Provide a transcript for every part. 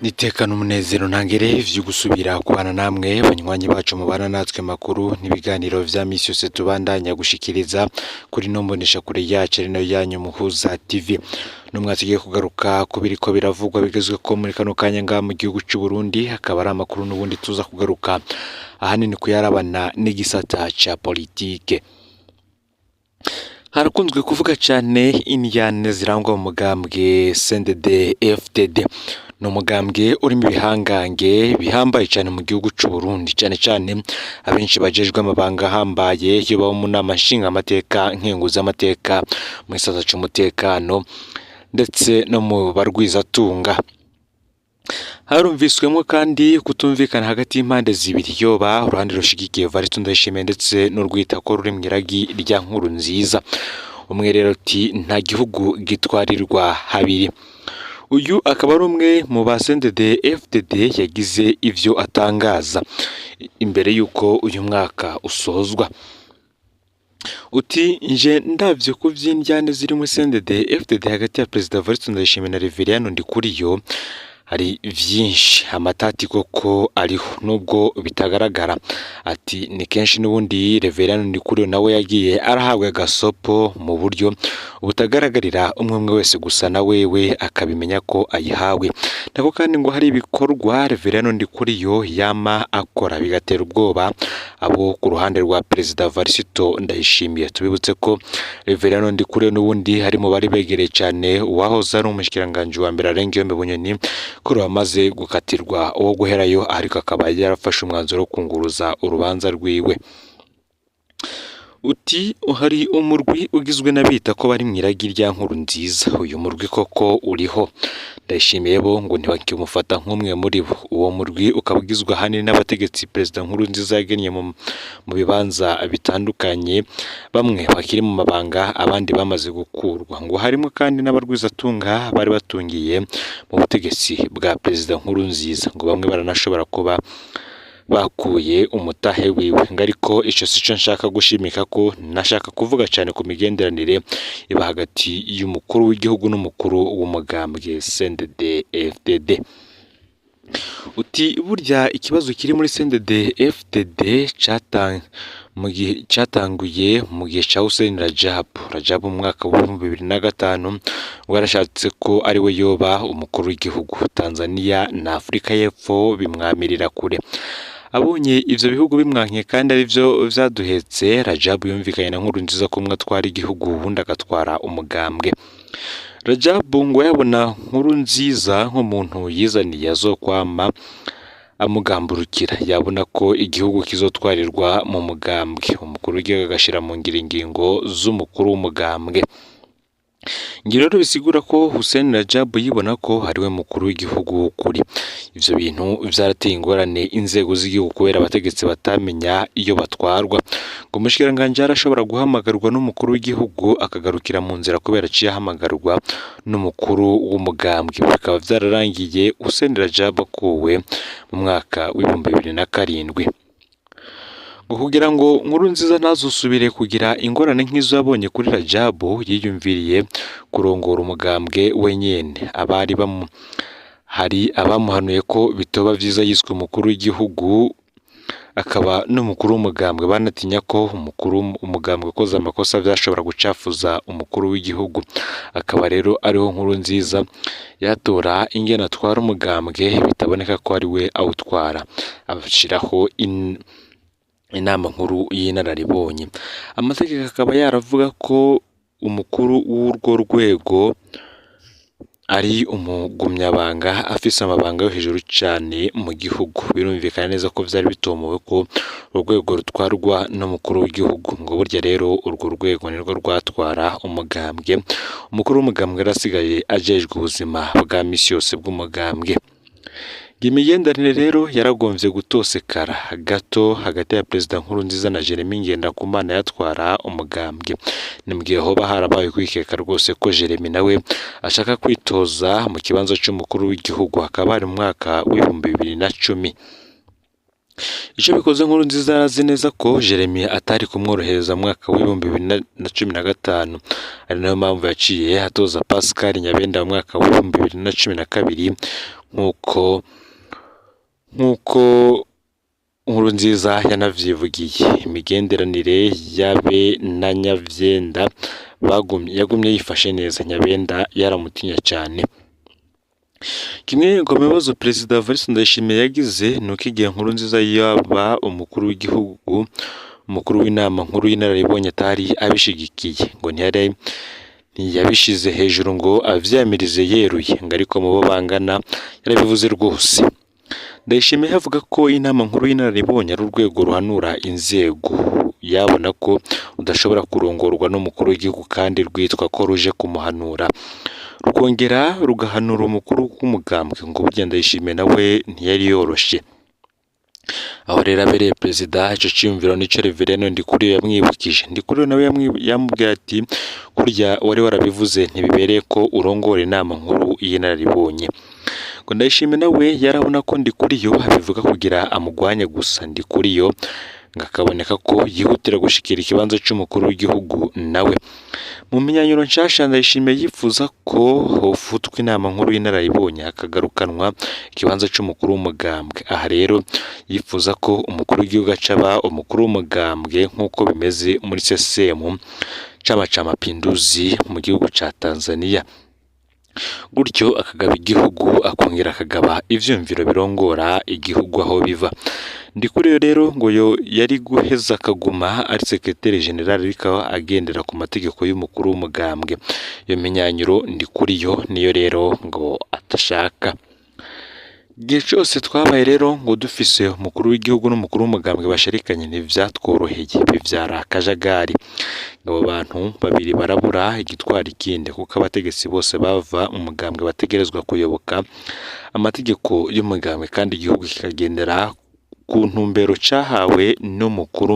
Nitekana umunezero ntangere vyo gusubira kubana namwe banywanyi bacu mubana natwe makuru n'ibiganiro vya misi yose tubandanya gushikiriza kuri nombonesha kure yacu rino yanyu Muhuza TV. Numwatigiye kugaruka kubiriko biravugwa bigezwe ko muri kano kanya nga mu gihugu cy'u Burundi hakaba ari amakuru n'ubundi tuza kugaruka ahanini kuyarabana n'igisata ca politike. Harakunzwe kuvuga cyane indyane zirangwa mu mugambwe CNDD-FDD. No mugambwe uri mu bihangange bihambaye cyane mu gihugu cy'u Burundi, cyane abenshi bajejwe amabanga hambaye yo mu nama nshinga amateka nkenguza amateka mu gisata cy'umutekano ndetse no mu barwizatunga. Harumviswemo kandi kutumvikana hagati y'impande zibiri, yoba uruhande rushigikiye Varito Ndayishimiye ndetse n'urwita ko ruri mwiragi rya nkuru nziza. Umwe rero ati nta gihugu gitwarirwa habiri. Uyu akaba ari umwe mu ba CNDD-FDD yagize ivyo atangaza imbere yuko uyu mwaka usozwa. Uti nje ndavyo ku vy'indyane ziri mu CNDD-FDD hagati ya Perezida Varito Ndayishimiye na Reverien NDIKURIYO hari vyinshi amatati koko ariho nubwo bitagaragara. Ati ni kenshi n'ubundi Reverien NDIKURIYO nawe yagiye arahabwa gasopo mu buryo butagaragarira umwe wese, gusa na wewe akabimenya ko ayihawe. Nako kandi ngo hari ibikorwa Reverien NDIKURIYO yama akora bigatera ubwoba abo ku ruhande rwa Perezida Varito Ndayishimiye. Tubibutse ko Reverien NDIKURIYO n'ubundi hari mu bari begereye cyane uwahoze ari umushikiranganje wa mbere Arengiyombe Bunyoni kuri bamaze gukatirwa uwo guherayo, ariko akaba yarafashe umwanzuro wo kunguruza urubanza rwiwe. Uti hari umurwi ugizwe n'abita ko bari mwiragi rya nkuru nziza. Uyu murwi koko uriho, Ndayishimiye bo ngo ntibakimufata nk'umwe muri bo. Uwo murwi ukaba ugizwe ahanini n'abategetsi Perezida nkuru nziza yagennye mu bibanza bitandukanye, bamwe bakiri mu mabanga abandi bamaze gukurwa. Ngo harimo kandi n'abarwizatunga bari batungiye mu butegetsi bwa Perezida nkuru nziza, ngo bamwe baranashobora kuba bakuye umutahe wiwe. Ariko ico sico nshaka gushimika ko nashaka kuvuga cyane ku migenderanire iba hagati y'umukuru w'igihugu n'umukuru w'umugambwe CNDD-FDD. Uti burya ikibazo kiri muri CNDD-FDD cyatanguye mu gihe ca Hussein Radjabu mu mwaka wa 2005, warashatse ko ari we yoba umukuru w'igihugu. Tanzania na Afrika y'Epfo bimwamirira kure. Abonye ivyo bihugu bimwankiye kandi ari byo vyaduhetse, Radjabu yumvikanye na nkuru nziza ko umwe atwara igihugu ubundi agatwara umugambwe. Radjabu ngo yabona nkuru nziza nk'umuntu yizaniye azokwama amugamburukira, yabona ko igihugu kizotwarirwa mu mugambwe, umukuru w'igihugu agashira mu ngingo z'umukuru w'umugambwe. Ngiro rero bisigura ko Hussein Radjabu yibona ko hariwe mukuru w'igihugu kuri. Ivyo bintu vyarateye ingorane inzego z'igihugu kubera abategetsi batamenya iyo batwarwa. Ngo umushikiranganje arashobora guhamagarwa n'umukuru w'igihugu akagarukira mu nzira kubera ciye ahamagarwa n'umukuru w'umugambwe. Bikaba vyararangiye Hussein Radjabu kuwe mu mwaka wa 2007. Kugira ngo nkuru nziza ntazusubire kugira ingorane nk'izo yabonye kuri Radjabu, yiyumviriye kurongora umugambwe wenyene. Hari abamuhanuye ko bitoba vyiza yiswe umukuru w'igihugu akaba n'umukuru w'umugambwe, banatinya ko umugambwe koza amakosa vyashobora gucafuza umukuru w'igihugu. Akaba rero ariho nkuru nziza yatora ingene atwara umugambwe bitaboneka ko ari we awutwara, abashiraho inama nkuru y'inararibonye. Amategeko akaba yaravuga ko umukuru w'urwo rwego ari umugumyabanga afise amabanga yo hejuru cyane mu gihugu. Birumvikana neza ko vyari bitomowe ko urwego rutwarwa n'umukuru w'igihugu. Ngo burya rero urwo rwego nirwo rwatwara umugambwe. Umukuru w'umugambwe arasigaye ajejwe ubuzima bwa misi yose bw'umugambwe. Imigenderanire rero yaragomvye gutosekara gato hagati ya Perezida nkuru nziza na Jeremy Ngendakumana yatwara umugambwe. Nimbwiye hoba harabaye kwikeka rwose ko Jeremy nawe ashaka kwitoza mu kibanza cy'umukuru w'igihugu, hakaba ari mu mwaka wa 2010. Ico bikoze nkuru nziza arazi neza ko Jeremy atari kumworohereza mwaka wa 2015, ari nayo mpamvu yaciye hatoza Pascal Nyabenda mu mwaka wa 2012 nk'uko Nkurunziza yanavyivugiye. Imigenderanire yabe na Nyavyenda yagumye yifashe neza. Nyabenda yaramutinya cyane. Kimwe ngo bibazo Perezida Evariste Ndayishimiye yagize nuko igihe Nkurunziza yaba umukuru w'igihugu, umukuru w'inama nkuru y'inararibonye atari abishigikiye, ngo ntiyabishize hejuru ngo avyamirize yeruye, ngo ariko mu bo bangana yarabivuze rwose. Ndayishimiye avuga ko inama nkuru y'inararibonye ari urwego ruhanura inzego, yabona ko udashobora kurongorwa n'umukuru w'igihugu kandi rwitwa ko ruje kumuhanura, rukongera rugahanura umukuru w'umugambwe, ngo burya Ndayishimiye nawe ntiyari yoroshe. Aho rero abereye perezida ico ciyumviro nico Reverendo Ndikuriyo yamwibukije. Ndikuriyo nawe yamubwira ati kurya wari warabivuze ntibibereye ko urongora inama nkuru y'inararibonye. Ngo Ndayishimiye nawe yarabona ko Ndikuriyo abivuga kugira amugwanye gusa. Ndikuriyo ngakaboneka ko yihutira gushikira ikibanza c'umukuru w'igihugu nawe. Mu minyanyuro nshasha Ndayishimiye yifuza ko hofutwa inama nkuru y'inararibonye hakagarukanwa ikibanza c'umukuru w'umugambwe. Aha rero yifuza ko umukuru w'igihugu acaba umukuru w'umugambwe nk'uko bimeze muri CCM Chama cha Mapinduzi mu gihugu ca Tanzania. Gutyo akagaba igihugu akongera akagaba ivyumviro birongora igihugu aho biva. Ndikuriyo rero ngo yari guheza akaguma ari secrétaire général ariko agendera ku mategeko y'umukuru w'umugambwe. Iyo minyanyuro Ndikuriyo niyo rero ngo atashaka. Igihe cyose twabaye rero ngo dufise umukuru w'igihugu n'umukuru w'umugambwe basharikanye ntivyatworoheye, bivyara akajagari. Abo bantu babiri barabura igitwara ikindi, kuko abategetsi bose bava umugambwe bategerezwa kuyoboka amategeko y'umugambwe kandi igihugu kikagendera ku ntumbero cahawe n'umukuru.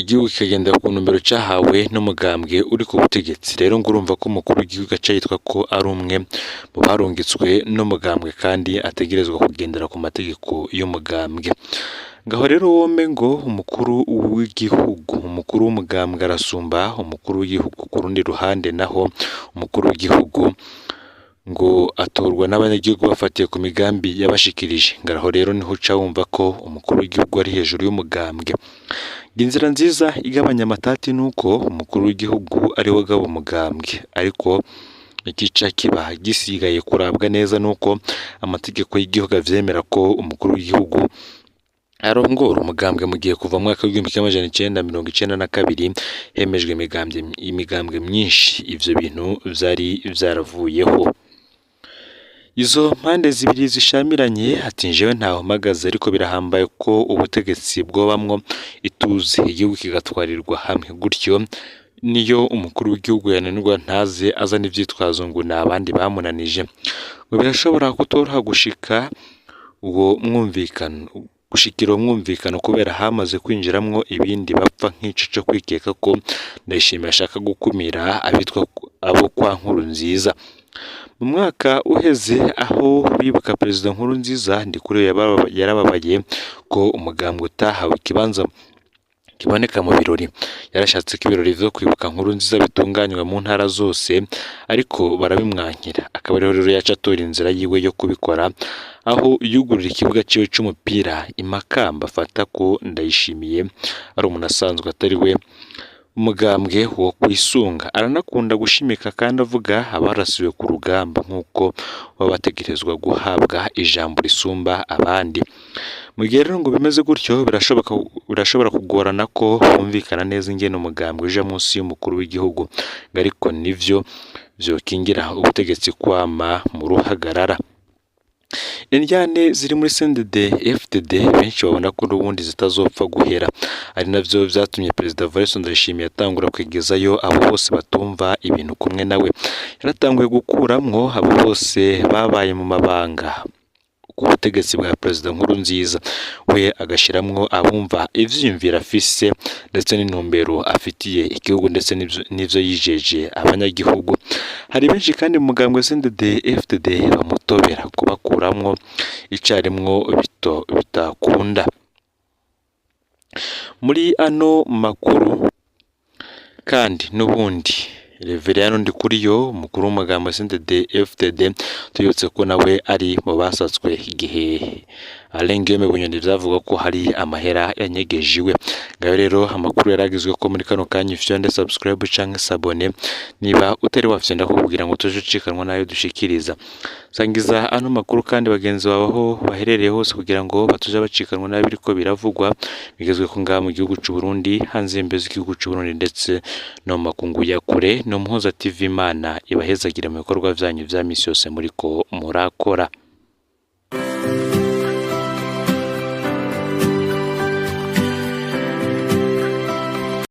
Igihugu kikagendera ku ntumbero cahawe n'umugambwe uri ku butegetsi. Rero ngo urumva ko umukuru w'igihugu aca yitwa ko ari umwe mu barungitswe n'umugambwe kandi ategerezwa kugendera ku mategeko y'umugambwe. Ngaho rero wome ngo umukuru w'igihugu, umukuru w'umugambwe arasumba umukuru w'igihugu. Ku rundi ruhande naho umukuru w'igihugu ngo atorwa n'abanyagihugu bafatiye ku migambi yabashikirije. Ngaho rero niho uca wumva ko umukuru w'igihugu ari hejuru y'umugambwe. Inzira nziza igabanya amatati nuko umukuru w'igihugu ari we agaba umugambwe, ariko ikica kiba gisigaye kurabwa neza nuko amategeko y'igihugu avyemera ko umukuru w'igihugu arongora umugambwe mu gihe kuva mu mwaka w'1992 hemejwe imigambwe myinshi. Ivyo bintu vyari vyaravuyeho. Izo mpande zibiri zishamiranye ati njewe ntaho mpagaze, ariko birahambaye ko ubutegetsi bwobamwo ituze, igihugu kigatwarirwa hamwe. Gutyo niyo umukuru w'igihugu yananirwa ntaze azana ivyitwazo ngo n'abandi bamunanije. Ngo birashobora kutoroha gushika uwo mwumvikano, gushikira umwumvikano kubera hamaze kwinjiramwo ibindi bapfa nk'ico cyo kwikeka ko Ndayishimiye ashaka gukumira abitwa abo kwa Nkurunziza. Mu mwaka uheze aho bibuka Perezida Nkurunziza, Ndikuriyo yarababaye ko umugambwe utahawe ikibanza kiboneka mu birori. Yarashatse ko ibirori vyo kwibuka Nkurunziza bitunganywa mu ntara zose, ariko barabimwankira. Akaba rero yaca atora inzira yiwe yo kubikora, aho yugurira ikibuga ciwe c'umupira i Makamba. Afata ko Ndayishimiye ari umuntu asanzwe atari we umugambwe wo kwisunga. Aranakunda gushimika kandi avuga abarasiwe ku rugamba nk'uko baba bategerezwa guhabwa ijambo risumba abandi. Mu gihe rero ngo bimeze gutyo birashobora kugorana ko humvikana neza ingene umugambwe uja munsi y'umukuru w'igihugu, ariko nivyo vyokingira ubutegetsi kwama mu ruhagarara. Indyane ziri muri CNDD-FDD benshi babona ko n'ubundi zitazopfa guhera, ari navyo vyatumye Perezida Evariste Ndayishimiye atangura kwegezayo abo bose batumva ibintu kumwe nawe. Yaratanguye gukuramwo abo bose babaye mu mabanga ku butegetsi bwa Perezida Nkurunziza, we agashiramwo abumva ivyiyumvira afise ndetse n'intumbero afitiye igihugu ndetse n'ivyo yijeje abanyagihugu. Hari benshi kandi mu mugambwe CNDD-FDD bamutobera kubakuramwo icarimwo bitakunda. Muri ano makuru kandi n'ubundi Reverend NDIKURIYO umukuru w'umugambi wa CNDD-FDD tuyutse ko nawe ari mu basatswe igihe arengeye Bunyoni byavuga ko hari amahera yanyegejiwe. Ngayo rero amakuru yaragizwe ko muri kano kanya ifyonde subscribe canke sabone niba utari wafyenda kubwira ngo tuje ucikanwa nayo dushikiriza. Sangiza ano makuru kandi bagenzi baho baherereye hose kugira ngo batuje bacikanwa nayo biriko biravugwa bigezwe ko ngaha mu gihugu c'u Burundi hanze imbeze igihugu c'u Burundi ndetse no makungu ya kure no Muhoza TV Imana ibahezagira mu bikorwa vyanyu vya misi yose muriko murakora.